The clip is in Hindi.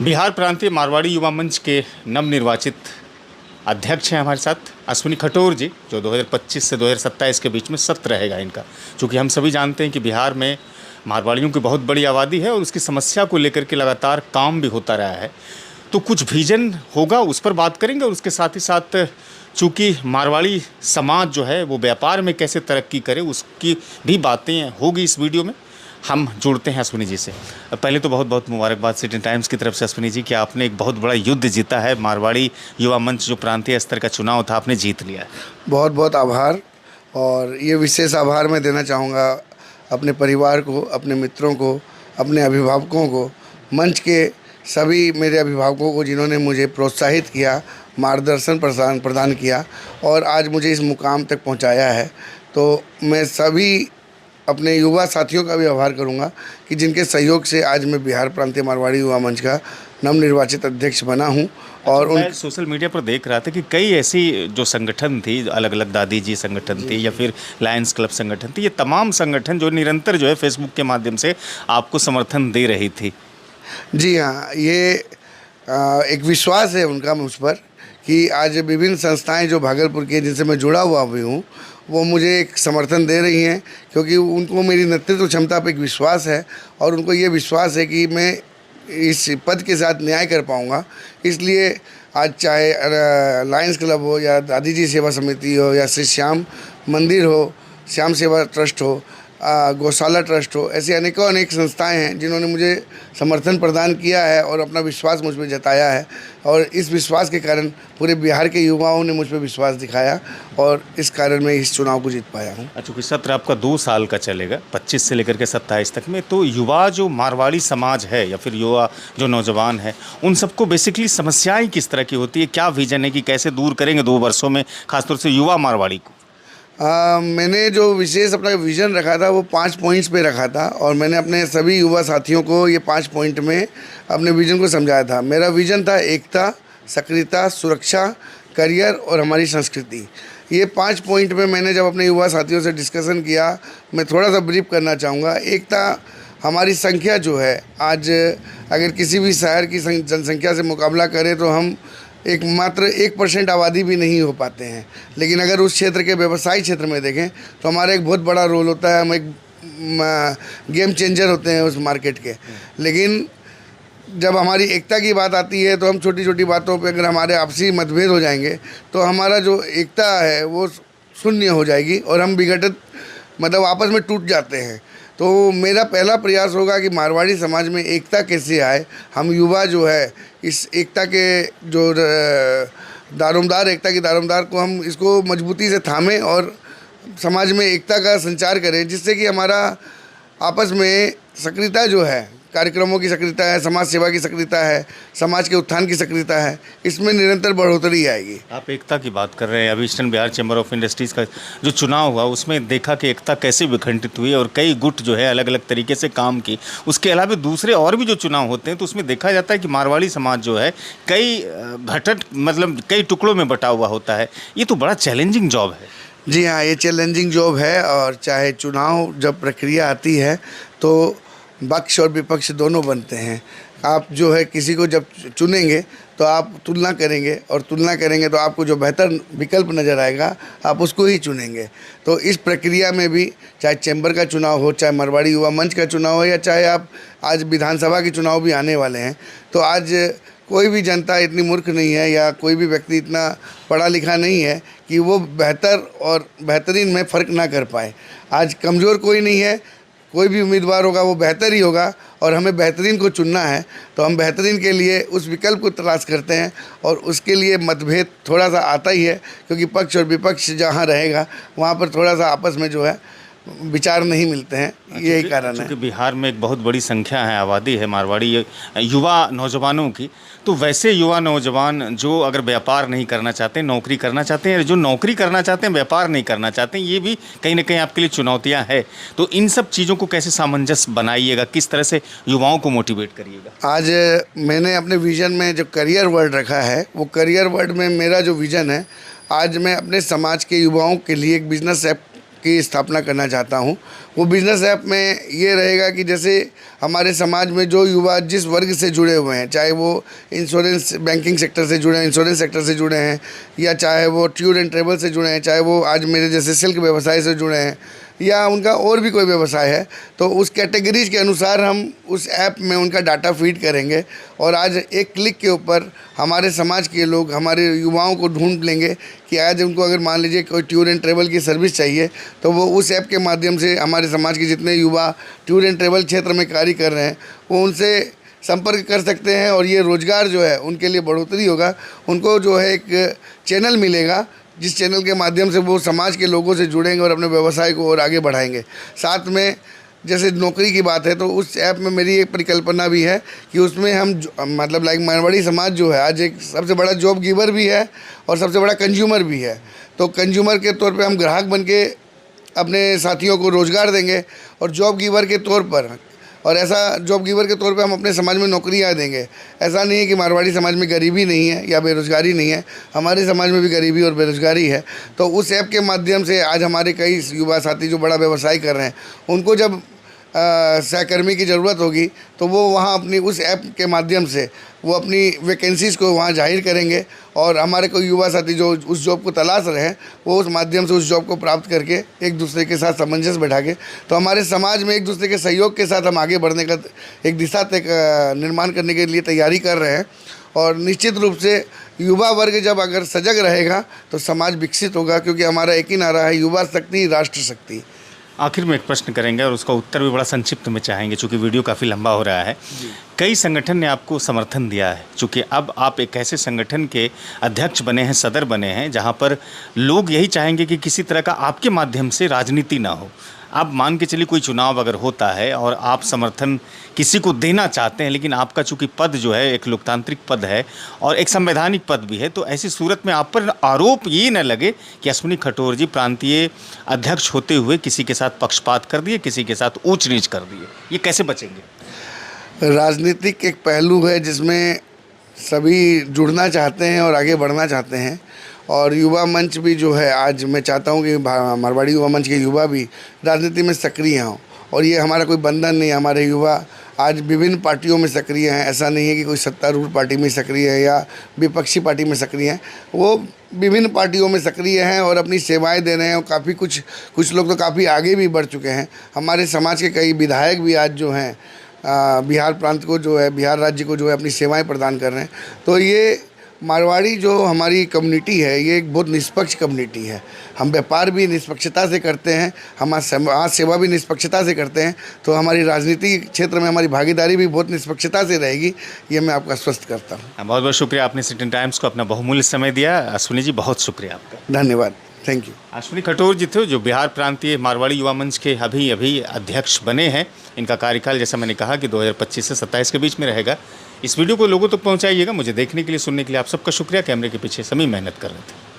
बिहार प्रांतीय मारवाड़ी युवा मंच के नवनिर्वाचित अध्यक्ष हैं हमारे साथ अश्विनी खटोर जी, जो 2025 से 2027 के बीच में सत्र रहेगा इनका। चूँकि हम सभी जानते हैं कि बिहार में मारवाड़ियों की बहुत बड़ी आबादी है और उसकी समस्या को लेकर के लगातार काम भी होता रहा है, तो कुछ विजन होगा उस पर बात करेंगे। और उसके साथ ही साथ चूँकि मारवाड़ी समाज जो है वो व्यापार में कैसे तरक्की करे उसकी भी बातें होगी इस वीडियो में। हम जुड़ते हैं अश्विनी जी से। पहले तो बहुत बहुत मुबारकबाद सिटी टाइम्स की तरफ से अश्विनी जी कि आपने एक बहुत बड़ा युद्ध जीता है। मारवाड़ी युवा मंच जो प्रांतीय स्तर का चुनाव था आपने जीत लिया है। बहुत बहुत आभार। और ये विशेष आभार मैं देना चाहूँगा अपने परिवार को, अपने मित्रों को, अपने अभिभावकों को, मंच के सभी मेरे अभिभावकों को जिन्होंने मुझे प्रोत्साहित किया, मार्गदर्शन प्रदान किया और आज मुझे इस मुकाम तक पहुँचाया है। तो मैं सभी अपने युवा साथियों का भी आभार करूंगा कि जिनके सहयोग से आज मैं बिहार प्रांतीय मारवाड़ी युवा मंच का नवनिर्वाचित अध्यक्ष बना हूं। और मैं सोशल मीडिया पर देख रहा था कि कई ऐसी जो संगठन थी, अलग अलग दादी जी संगठन थी या फिर लायंस क्लब संगठन थी, ये तमाम संगठन जो निरंतर जो है फेसबुक के माध्यम से आपको समर्थन दे रही थी। जी हाँ, ये एक विश्वास है उनका मुझ पर कि आज विभिन्न संस्थाएं जो भागलपुर की जिनसे मैं जुड़ा हुआ भी हूँ वो मुझे एक समर्थन दे रही हैं, क्योंकि उनको मेरी नेतृत्व क्षमता पर एक विश्वास है और उनको ये विश्वास है कि मैं इस पद के साथ न्याय कर पाऊँगा। इसलिए आज चाहे लायंस क्लब हो या दादी जी सेवा समिति हो या श्री श्याम मंदिर हो, श्याम सेवा ट्रस्ट हो, गौशाला ट्रस्ट हो, ऐसी अनेकों अनेक संस्थाएं हैं जिन्होंने मुझे समर्थन प्रदान किया है और अपना विश्वास मुझ पर जताया है। और इस विश्वास के कारण पूरे बिहार के युवाओं ने मुझ पर विश्वास दिखाया और इस कारण मैं इस चुनाव को जीत पाया हूँ। चूँकि सत्र आपका 2 साल का चलेगा, 25 से लेकर के 27 तक में, तो युवा जो मारवाड़ी समाज है या फिर युवा जो नौजवान है उन सबको बेसिकली समस्याएं किस तरह की होती है, क्या विजन है कि कैसे दूर करेंगे 2 वर्षों में खासतौर से युवा मारवाड़ी को? मैंने जो विशेष अपना विज़न रखा था वो 5 पॉइंट्स पे रखा था और मैंने अपने सभी युवा साथियों को ये 5 पॉइंट में अपने विज़न को समझाया था। मेरा विज़न था एकता, सक्रियता, सुरक्षा, करियर और हमारी संस्कृति। ये 5 पॉइंट में मैंने जब अपने युवा साथियों से डिस्कशन किया, मैं थोड़ा सा ब्रीफ करना चाहूँगा। एकता, हमारी संख्या जो है आज अगर किसी भी शहर की जनसंख्या से मुकाबला करें तो हम मात्र 1% आबादी भी नहीं हो पाते हैं। लेकिन अगर उस क्षेत्र के व्यवसायिक क्षेत्र में देखें तो हमारा एक बहुत बड़ा रोल होता है, हम एक गेम चेंजर होते हैं उस मार्केट के। लेकिन जब हमारी एकता की बात आती है तो हम छोटी छोटी बातों पे अगर हमारे आपसी मतभेद हो जाएंगे तो हमारा जो एकता है वो शून्य हो जाएगी और हम विघटित मतलब आपस में टूट जाते हैं। तो मेरा पहला प्रयास होगा कि मारवाड़ी समाज में एकता कैसे आए। हम युवा जो है इस एकता के जो दारोमदार, एकता की दारोमदार को हम इसको मजबूती से थामें और समाज में एकता का संचार करें, जिससे कि हमारा आपस में सक्रियता जो है, कार्यक्रमों की सक्रियता है, समाज सेवा की सक्रियता है, समाज के उत्थान की सक्रियता है, इसमें निरंतर बढ़ोतरी आएगी। आप एकता की बात कर रहे हैं। अभी eastern Bihar chamber of industries का जो चुनाव हुआ उसमें देखा कि एकता कैसे विखंडित हुई और कई गुट जो है अलग अलग तरीके से काम की। उसके अलावा दूसरे और भी जो चुनाव होते हैं तो उसमें देखा जाता है कि मारवाड़ी समाज जो है कई कई टुकड़ों में बटा हुआ होता है। ये तो बड़ा चैलेंजिंग जॉब है। जी हाँ, ये चैलेंजिंग जॉब है। और चाहे चुनाव जब प्रक्रिया आती है तो पक्ष और विपक्ष दोनों बनते हैं। आप जो है किसी को जब चुनेंगे तो आप तुलना करेंगे और तुलना करेंगे तो आपको जो बेहतर विकल्प नज़र आएगा आप उसको ही चुनेंगे। तो इस प्रक्रिया में भी चाहे चैम्बर का चुनाव हो, चाहे मारवाड़ी युवा मंच का चुनाव हो या चाहे आप आज विधानसभा के चुनाव भी आने वाले हैं, तो आज कोई भी जनता इतनी मूर्ख नहीं है या कोई भी व्यक्ति इतना पढ़ा लिखा नहीं है कि वो बेहतर और बेहतरीन में फ़र्क ना कर पाए। आज कमज़ोर कोई नहीं है, कोई भी उम्मीदवार होगा वो बेहतर ही होगा और हमें बेहतरीन को चुनना है। तो हम बेहतरीन के लिए उस विकल्प को तलाश करते हैं और उसके लिए मतभेद थोड़ा सा आता ही है, क्योंकि पक्ष और विपक्ष जहाँ रहेगा वहाँ पर थोड़ा सा आपस में जो है विचार नहीं मिलते हैं। यही कारण है। बिहार में एक बहुत बड़ी संख्या है, आबादी है मारवाड़ी युवा नौजवानों की। तो वैसे युवा नौजवान जो अगर व्यापार नहीं करना चाहते, नौकरी करना चाहते हैं, जो नौकरी करना चाहते हैं व्यापार नहीं करना चाहते हैं, ये भी कहीं ना कहीं आपके लिए चुनौतियां हैं। तो इन सब चीज़ों को कैसे सामंजस्य बनाइएगा, किस तरह से युवाओं को मोटिवेट करिएगा? आज मैंने अपने विज़न में जो करियर वर्ड रखा है, वो करियर वर्ड में मेरा जो विज़न है, आज मैं अपने समाज के युवाओं के लिए एक बिजनेस ऐप की स्थापना करना चाहता हूँ। वो बिज़नेस ऐप में ये रहेगा कि जैसे हमारे समाज में जो युवा जिस वर्ग से जुड़े हुए हैं, चाहे वो इंश्योरेंस बैंकिंग सेक्टर से जुड़े हैं, इंश्योरेंस सेक्टर से जुड़े हैं, या चाहे वो टूर एंड ट्रैवल से जुड़े हैं, चाहे वो आज मेरे जैसे सिल्क व्यवसाय से जुड़े हैं, या उनका और भी कोई व्यवसाय है, तो उस कैटेगरीज के अनुसार हम उस ऐप में उनका डाटा फीड करेंगे और आज एक क्लिक के ऊपर हमारे समाज के लोग हमारे युवाओं को ढूंढ लेंगे कि आज उनको अगर मान लीजिए कोई टूर एंड ट्रैवल की सर्विस चाहिए, तो वो उस ऐप के माध्यम से हमारे समाज के जितने युवा टूर एंड ट्रैवल क्षेत्र में कार्य कर रहे हैं वो उनसे संपर्क कर सकते हैं और ये रोज़गार जो है उनके लिए बढ़ोतरी होगा। उनको जो है एक चैनल मिलेगा जिस चैनल के माध्यम से वो समाज के लोगों से जुड़ेंगे और अपने व्यवसाय को और आगे बढ़ाएंगे। साथ में जैसे नौकरी की बात है तो उस ऐप में मेरी एक परिकल्पना भी है कि उसमें हम मतलब लाइक मारवाड़ी समाज जो है आज एक सबसे बड़ा जॉब गिवर भी है और सबसे बड़ा कंज्यूमर भी है। तो कंज्यूमर के तौर पे हम ग्राहक बन के अपने साथियों को रोज़गार देंगे और जॉब गिवर के तौर पर और ऐसा जॉब गिवर के तौर पे हम अपने समाज में नौकरियाँ देंगे। ऐसा नहीं है कि मारवाड़ी समाज में गरीबी नहीं है या बेरोज़गारी नहीं है, हमारे समाज में भी गरीबी और बेरोज़गारी है। तो उस ऐप के माध्यम से आज हमारे कई युवा साथी जो बड़ा व्यवसाय कर रहे हैं उनको जब सहकर्मी की ज़रूरत होगी तो वो वहाँ अपनी उस ऐप के माध्यम से वो अपनी वैकेंसीज़ को वहाँ जाहिर करेंगे और हमारे कोई युवा साथी जो उस जॉब को तलाश रहे हैं वो उस माध्यम से उस जॉब को प्राप्त करके एक दूसरे के साथ सामंजस्य बैठा के तो हमारे समाज में एक दूसरे के सहयोग के साथ हम आगे बढ़ने का एक दिशा तक निर्माण करने के लिए तैयारी कर रहे हैं। और निश्चित रूप से युवा वर्ग जब अगर सजग रहेगा तो समाज विकसित होगा, क्योंकि हमारा एक ही नारा है, युवा शक्ति राष्ट्र शक्ति। आखिर में एक प्रश्न करेंगे और उसका उत्तर भी बड़ा संक्षिप्त में चाहेंगे, चूँकि वीडियो काफ़ी लंबा हो रहा है। कई संगठन ने आपको समर्थन दिया है, चूँकि अब आप एक ऐसे संगठन के अध्यक्ष बने हैं, सदर बने हैं, जहाँ पर लोग यही चाहेंगे कि किसी तरह का आपके माध्यम से राजनीति ना हो। आप मान के चलिए कोई चुनाव अगर होता है और आप समर्थन किसी को देना चाहते हैं, लेकिन आपका चूँकि पद जो है एक लोकतांत्रिक पद है और एक संवैधानिक पद भी है, तो ऐसी सूरत में आप पर आरोप ये न लगे कि अश्विनी खटोर जी प्रांतीय अध्यक्ष होते हुए किसी के साथ पक्षपात कर दिए, किसी के साथ ऊंच नीच कर दिए, ये कैसे बचेंगे? राजनीतिक एक पहलू है जिसमें सभी जुड़ना चाहते हैं और आगे बढ़ना चाहते हैं और युवा मंच भी जो है, आज मैं चाहता हूं कि मारवाड़ी युवा मंच के युवा भी राजनीति में सक्रिय हों। और ये हमारा कोई बंधन नहीं है, हमारे युवा आज विभिन्न पार्टियों में सक्रिय हैं। ऐसा नहीं है कि कोई सत्तारूढ़ पार्टी में सक्रिय है या विपक्षी पार्टी में सक्रिय हैं, वो विभिन्न पार्टियों में सक्रिय हैं और अपनी सेवाएं दे रहे हैं और काफ़ी कुछ लोग तो काफ़ी आगे भी बढ़ चुके हैं। हमारे समाज के कई विधायक भी आज जो हैं बिहार प्रांत को जो है, बिहार राज्य को जो है अपनी सेवाएं प्रदान कर रहे हैं। तो ये मारवाड़ी जो हमारी कम्युनिटी है ये एक बहुत निष्पक्ष कम्युनिटी है। हम व्यापार भी निष्पक्षता से करते हैं, हमारा समाज सेवा भी निष्पक्षता से करते हैं, तो हमारी राजनीति क्षेत्र में हमारी भागीदारी भी बहुत निष्पक्षता से रहेगी, ये मैं आपको आश्वस्त करता हूँ। बहुत बहुत शुक्रिया, आपने सिटी टाइम्स को अपना बहुमूल्य समय दिया। अश्विनी जी बहुत शुक्रिया आपका। धन्यवाद, थैंक यू। अश्विनी खटोर जी थे जो बिहार प्रांतीय मारवाड़ी युवा मंच के अभी अध्यक्ष बने हैं। इनका कार्यकाल जैसा मैंने कहा कि 2025 से 27 के बीच में रहेगा। इस वीडियो को लोगों तक पहुंचाइएगा। मुझे देखने के लिए, सुनने के लिए आप सबका शुक्रिया। कैमरे के पीछे सभी मेहनत कर रहे थे।